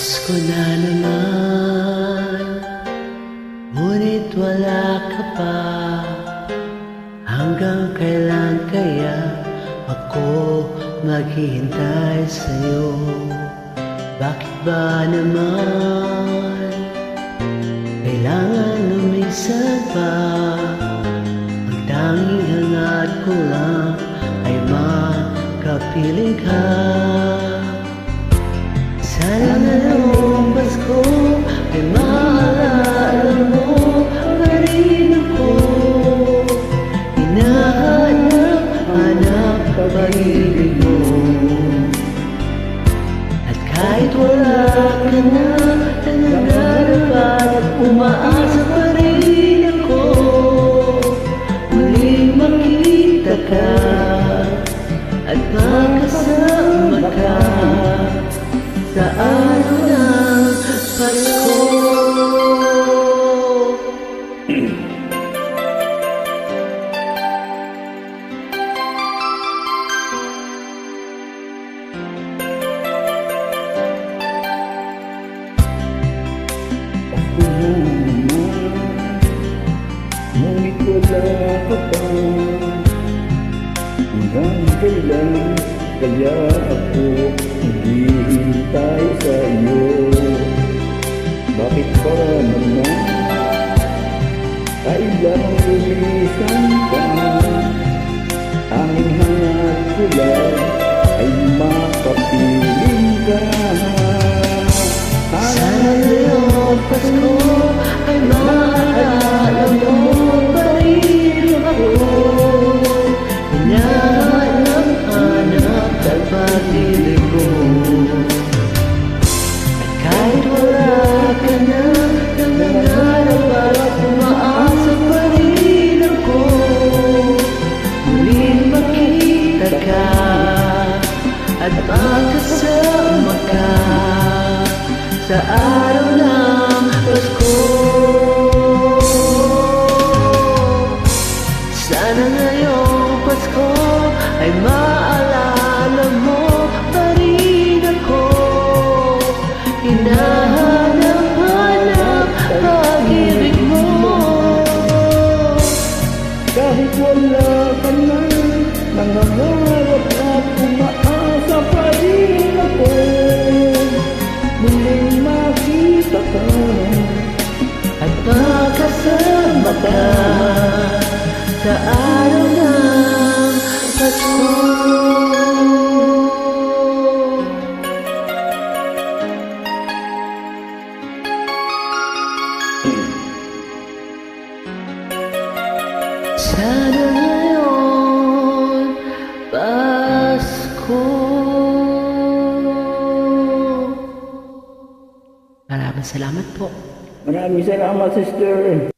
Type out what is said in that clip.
Pasko na naman, ngunit wala ka pa. Hanggang kailan kaya ako maghihintay sa'yo? Bakit ba naman kailangan lumisan pa? Ang tanging hangat ko lang ay makapiling ka. Sana ngayong Pasko ay maalala mo pa rin ako. Hinahanap ka pag-ibig mo. At kahit wala ka na, nangangarap at umaasa pa rin ako. Muling makita ka at magkasama ka sa araw ng Pasko. Ngunit wala ka pa. Hanggang kailan kaya ako naghihintay sa iyo? Bakit pa naman kailangang lumisan ka? Aming hangat ko lang ay makapiling ka. Sana ngayong Pasko ay maalala mo pa rin ako. Hinahanap at pag-ibig ko. At kahit wala ka na, nangangarap at umaasa pa rin ako. Muling makita ka at magkasama ka sa araw ng Pasko. Sana ngayong Pasko ay maalala mo pa rin ako. Hinahanap pag-ibig mo. Kahit wala ka na, nangangarap at umaasa pa rin ako. Muling makita ka at magkasama ka sa araw ng Pasko. Sana ngayon Pasko. Maraming salamat po. Maraming salamat, sister.